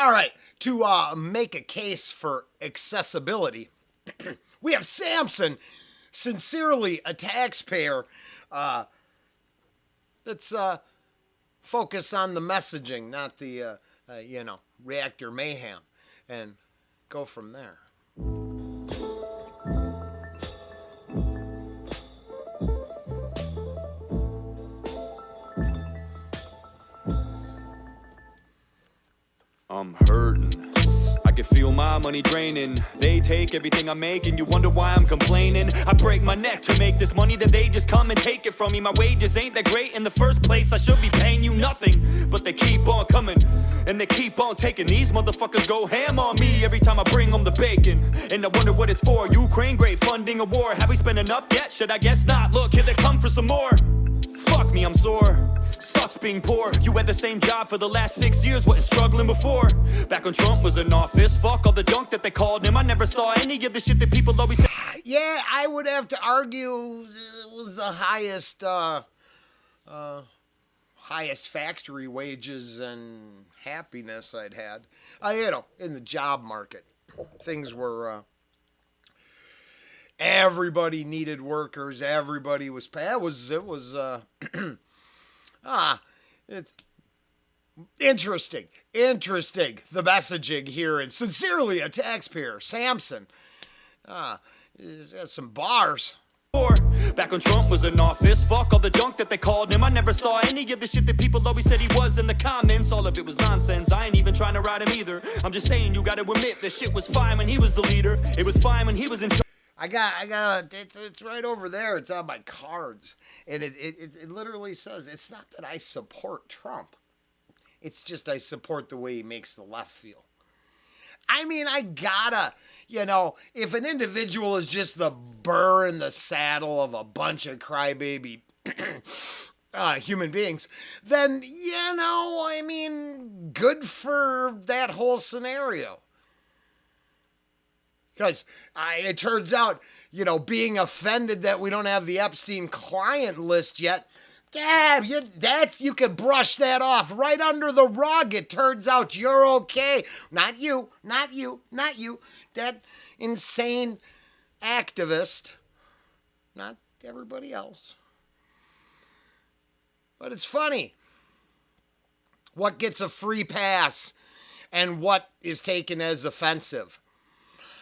All right, to make a case for accessibility, we have Samson, sincerely a taxpayer. Let's focus on the messaging, not the reactor mayhem, and go from there. I'm hurting. I can feel my money draining. They take everything I make and you wonder why I'm complaining. I break my neck to make this money that they just come and take it from me. My wages ain't that great in the first place. I should be paying you nothing, but they keep on coming and they keep on taking. These motherfuckers go ham on me every time I bring them the bacon. And I wonder what it's for. Ukraine, great funding a war. Have we spent enough yet? Should I guess not? Look, here they come for some more. Fuck me, I'm sore. Sucks being poor. You had the same job for the last 6 years, wasn't struggling before. Back when Trump was in office, fuck all the junk that they called him. I never saw any of the shit that people always say. Yeah, I would have to argue it was the highest factory wages and happiness I'd had. In the job market, things were. Everybody needed workers. Everybody was. It's interesting. The messaging here, and sincerely a taxpayer, Samson. He's got some bars. Back when Trump was in office, fuck all the junk that they called him. I never saw any of the shit that people always said he was in the comments. All of it was nonsense. I ain't even trying to ride him either. I'm just saying you gotta admit that shit was fine when he was the leader. It was fine when he was in charge. I got it's right over there. It's on my cards. And it literally says, it's not that I support Trump. It's just I support the way he makes the left feel. I mean, I gotta, if an individual is just the burr in the saddle of a bunch of crybaby human beings, then, good for that whole scenario. Because it turns out, being offended that we don't have the Epstein client list yet, you can brush that off right under the rug. It turns out you're okay. Not you. That insane activist. Not everybody else. But it's funny. What gets a free pass and what is taken as offensive.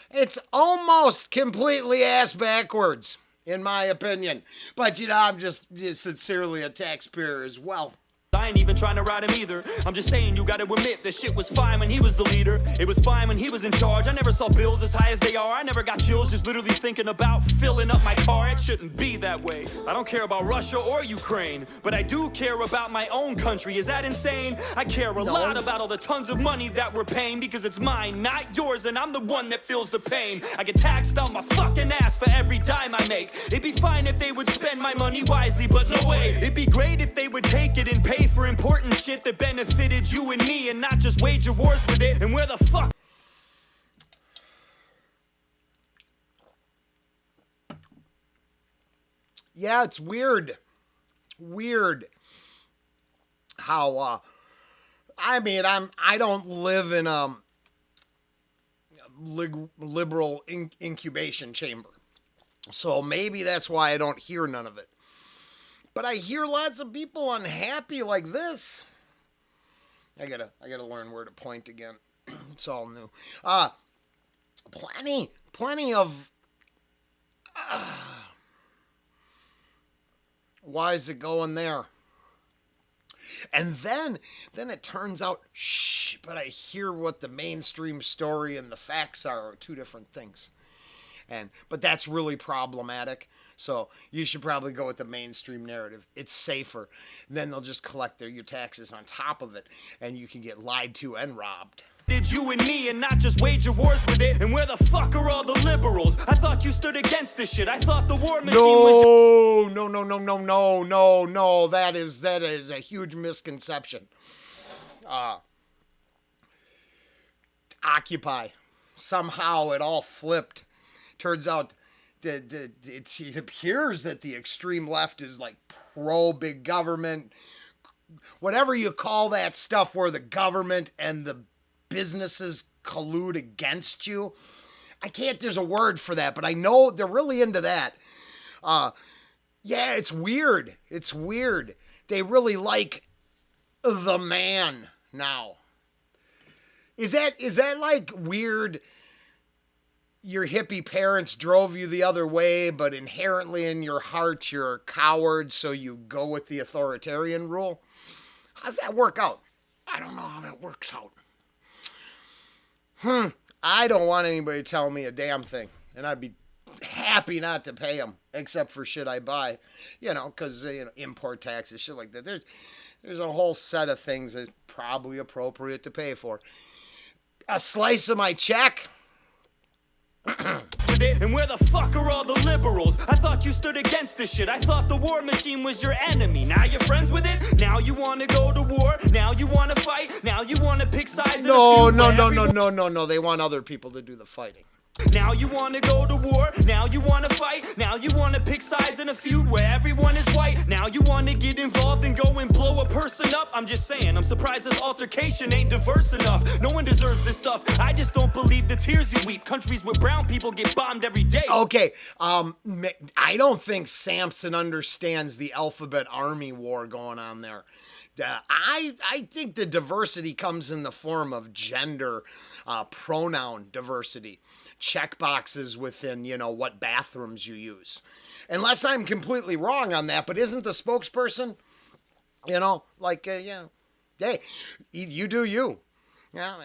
It's almost completely ass backwards, in my opinion. But, I'm just sincerely a taxpayer as well. I ain't even trying to ride him either. I'm just saying you gotta admit that shit was fine when he was the leader. It was fine when he was in charge. I never saw bills as high as they are. I never got chills just literally thinking about filling up my car. It shouldn't be that way. I don't care about Russia or Ukraine, but I do care about my own country. Is that insane? I care a lot about all the tons of money that we're paying because it's mine, not yours, and I'm the one that feels the pain. I get taxed on my fucking ass for every dime I make. It'd be fine if they would spend my money wisely, but no way. It'd be great if they would take it and pay for important shit that benefited you and me and not just wage wars with it. And where the fuck? Yeah, it's weird how I don't live in a liberal incubation chamber, so maybe that's why I don't hear none of it. But I hear lots of people unhappy like this. I gotta learn where to point again. It's all new. Plenty of. Why is it going there? And then it turns out, but I hear what the mainstream story and the facts are two different things. But that's really problematic. So you should probably go with the mainstream narrative. It's safer. Then they'll just collect your taxes on top of it, and you can get lied to and robbed. Did you and me and not just wage wars with it? And where the fuck are all the liberals? I thought you stood against this shit. I thought the war machine was... No. That is a huge misconception. Occupy. Somehow it all flipped. Turns out it appears that the extreme left is like pro big government, whatever you call that stuff where the government and the businesses collude against you. I can't, there's a word for that, but I know they're really into that. Yeah, it's weird. It's weird. They really like the man now. Is that like weird? Your hippie parents drove you the other way, but inherently in your heart you're a coward, so you go with the authoritarian rule? How's that work out? I don't know how that works out. I don't want anybody to tell me a damn thing, and I'd be happy not to pay them, except for shit I buy, because import taxes, shit like that. There's a whole set of things that's probably appropriate to pay for. A slice of my check. With it, and where the fuck are all the liberals? I thought you stood against this shit. I thought the war machine was your enemy. Now you're friends with it? Now you want to go to war? Now you want to fight? Now you want to pick sides? No. They want other people to do the fighting. Now you want to go to war? Now you want to fight? Now you want to pick sides in a feud where everyone is white? Now you want to get involved and go and blow a person up? I'm just saying, I'm surprised this altercation ain't diverse enough. No one deserves this stuff. I just don't believe the tears you weep. Countries where brown people get bombed every day. Okay, I don't think Samson understands the alphabet army war going on there. I think the diversity comes in the form of gender, pronoun diversity, check boxes within, what bathrooms you use. Unless I'm completely wrong on that, but isn't the spokesperson, yeah, hey, you do you. Yeah,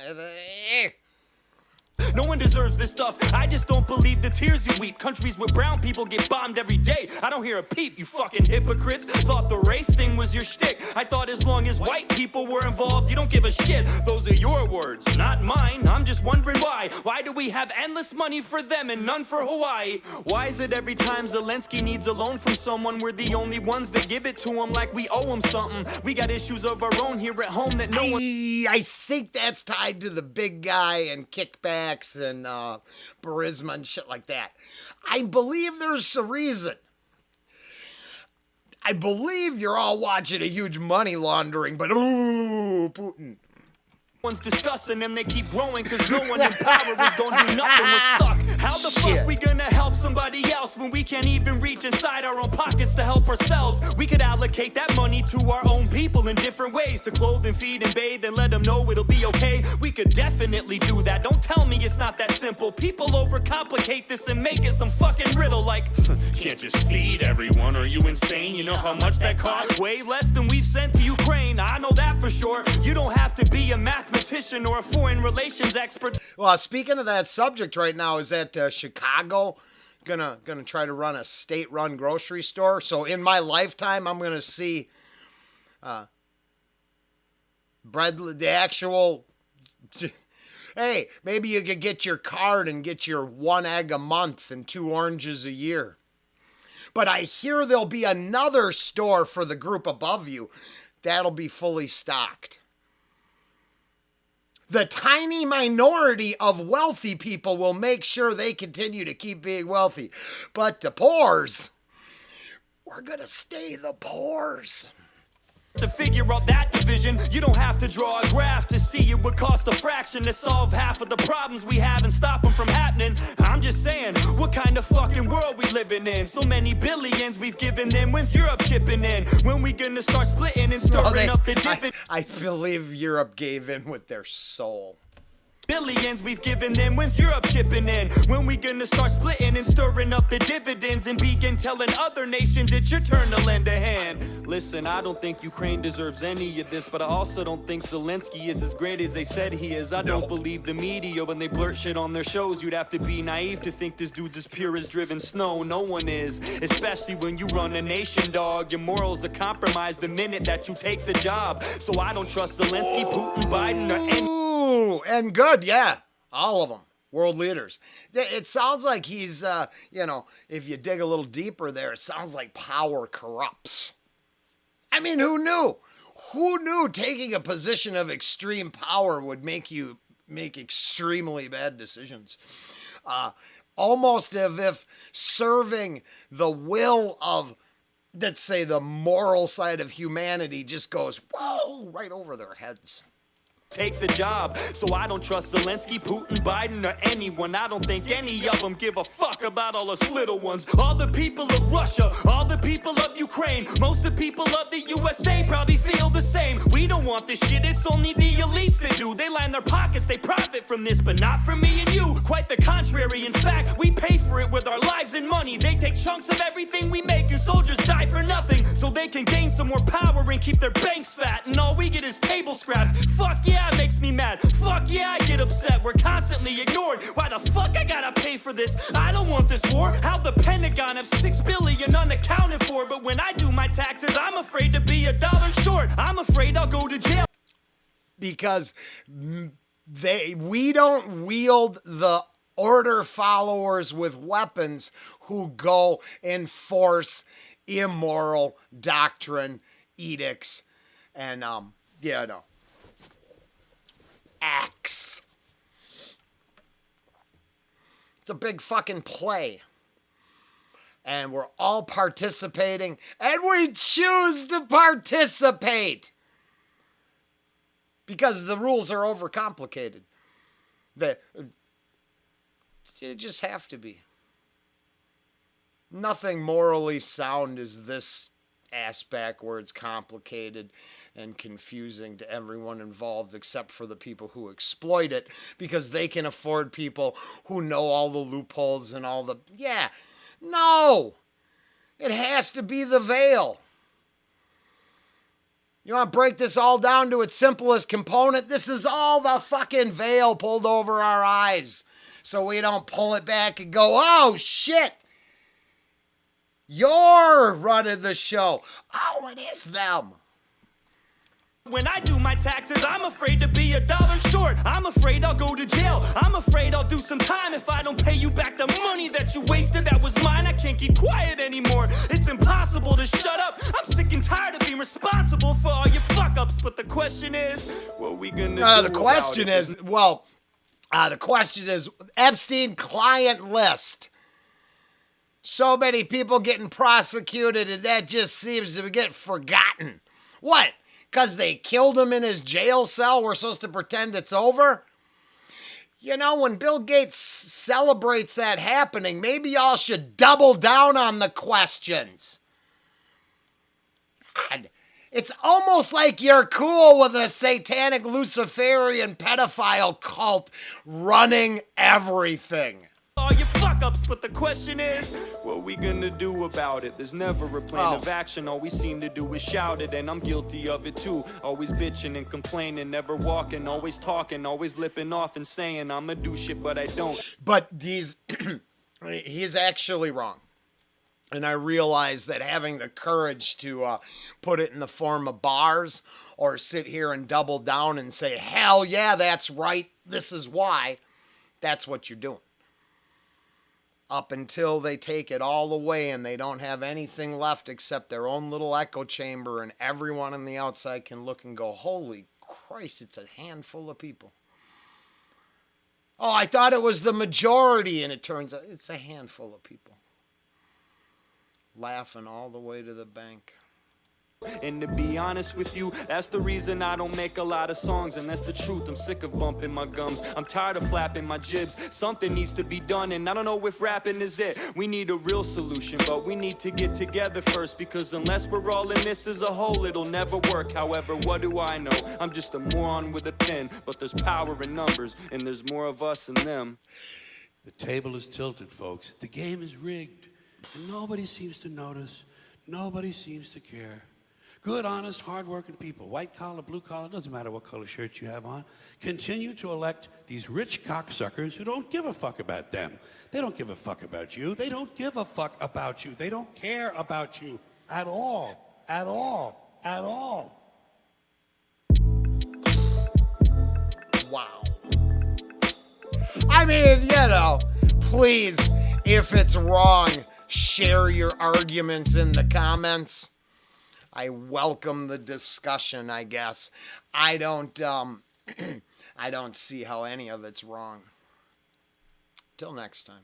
no one deserves this stuff. I just don't believe the tears you weep. Countries where brown people get bombed every day. I don't hear a peep, you fucking hypocrites. Thought the race thing was your shtick. I thought as long as white people were involved, you don't give a shit. Those are your words, not mine. I'm just wondering why. Why do we have endless money for them and none for Hawaii? Why is it every time Zelensky needs a loan from someone, we're the only ones that give it to him like we owe him something? We got issues of our own here at home that no one... I think that's tied to the big guy and kickbacks and Burisma and shit like that. I believe there's a reason. I believe you're all watching a huge money laundering, but ooh, Putin. One's discussing and they keep growing cause no one in power is gonna do nothing. We're stuck. How the fuck we gonna help somebody else when we can't even reach inside our own pockets to help ourselves? We could allocate that money to our own people in different ways, to clothe and feed and bathe and let them know it'll be okay. We could definitely do that. Don't tell me it's not that simple. People overcomplicate this and make it some fucking riddle like can't just feed everyone, are you insane? You know how much that costs? Way less than we've sent to Ukraine, I know that for sure. You don't have to be a mathematician or a foreign relations expert. Well, speaking of that subject right now, is that Chicago gonna try to run a state-run grocery store? So in my lifetime, I'm gonna see the actual. Hey, maybe you could get your card and get your 1 egg a month and 2 oranges a year. But I hear there'll be another store for the group above you that'll be fully stocked. The tiny minority of wealthy people will make sure they continue to keep being wealthy. But the poors, we're going to stay the poors. To figure out that division, you don't have to draw a graph to see it would cost a fraction to solve half of the problems we have and stop them from happening. I'm just saying, what kind of fucking world we living in? So many billions we've given them, when's Europe chipping in? When we gonna start splitting and stirring up the dividend? I believe Europe gave in with their soul. Billions we've given them, when's Europe chipping in? When we gonna start splitting and stirring up the dividends and begin telling other nations it's your turn to lend a hand? Listen, I don't think Ukraine deserves any of this, but I also don't think Zelensky is as great as they said he is. I don't believe the media when they blurt shit on their shows. You'd have to be naive to think this dude's as pure as driven snow. No one is, especially when you run a nation, dog. Your morals are compromised the minute that you take the job. So I don't trust Zelensky, Putin, Biden, or any... And good, yeah. All of them. World leaders. It sounds like he's, if you dig a little deeper there, it sounds like power corrupts. I mean, who knew? Who knew taking a position of extreme power would make you make extremely bad decisions? Almost as if serving the will of, let's say, the moral side of humanity just goes, whoa, right over their heads. take the job. So I don't trust Zelensky, Putin, Biden, or anyone. I don't think any of them give a fuck about all us little ones. All the people of Russia, all the people of Ukraine, most of the people of the USA probably feel the same. We don't want this shit, it's only the elites that do. They line their pockets, they profit from this, but not from me and you. Quite the contrary, in fact, we pay for it with our lives and money. They take chunks of everything we make, and soldiers die for nothing, so they can gain some more power and keep their banks fat. And all we get is table scraps. Fuck yeah, it makes me mad. Fuck yeah, I get upset. We're constantly ignored. Why the fuck I gotta pay for this? I don't want this war. How the Pentagon have $6 billion unaccounted for, but when I do my taxes, I'm afraid to be $1 short. I'm afraid I'll go to jail. Because we don't wield the order followers with weapons who go enforce immoral doctrine, edicts, and acts. It's a big fucking play. And we're all participating, and we choose to participate because the rules are overcomplicated. They just have to be. Nothing morally sound is this aspect where it's complicated and confusing to everyone involved except for the people who exploit it because they can afford people who know all the loopholes and all the... Yeah, no! It has to be the veil. You want to break this all down to its simplest component? This is all the fucking veil pulled over our eyes so we don't pull it back and go, oh shit! You're running the show. Oh, it is them. When I do my taxes, I'm afraid to be $1 short. I'm afraid I'll go to jail. I'm afraid I'll do some time if I don't pay you back the money that you wasted. That was mine. I can't keep quiet anymore. It's impossible to shut up. I'm sick and tired of being responsible for all your fuck-ups. But the question is, what are we gonna do the question is, the question is Epstein client list. So many people getting prosecuted, and that just seems to get forgotten. What? Because they killed him in his jail cell, we're supposed to pretend it's over? You know, when Bill Gates celebrates that happening, maybe y'all should double down on the questions. God, it's almost like you're cool with a satanic Luciferian pedophile cult running everything. All your fuck-ups, but the question is, what are we gonna do about it? There's never a plan of action, all we seem to do is shout it, and I'm guilty of it too. Always bitching and complaining, never walking, always talking, always lipping off and saying I'ma do shit, but I don't. But he's actually wrong. And I realize that having the courage to put it in the form of bars or sit here and double down and say, hell yeah, that's right, this is why, that's what you're doing. Up until they take it all away and they don't have anything left except their own little echo chamber, and everyone on the outside can look and go, holy Christ, it's a handful of people. Oh, I thought it was the majority, and it turns out it's a handful of people. Laughing all the way to the bank. And to be honest with you, that's the reason I don't make a lot of songs, and that's the truth. I'm sick of bumping my gums, I'm tired of flapping my jibs. Something needs to be done, and I don't know if rapping is it. We need a real solution, but we need to get together first, because unless we're all in this as a whole, it'll never work. However, what do I know? I'm just a moron with a pen, but there's power in numbers, and there's more of us than them. The table is tilted, folks. The game is rigged, and nobody seems to notice. Nobody seems to care. Good, honest, hard-working people, white collar, blue collar, doesn't matter what color shirt you have on, continue to elect these rich cocksuckers who don't give a fuck about them. They don't give a fuck about you. They don't give a fuck about you. They don't care about you at all, at all, at all. Wow. I mean, you know, please, if it's wrong, share your arguments in the comments. I welcome the discussion, I guess. I don't see how any of it's wrong. Till next time.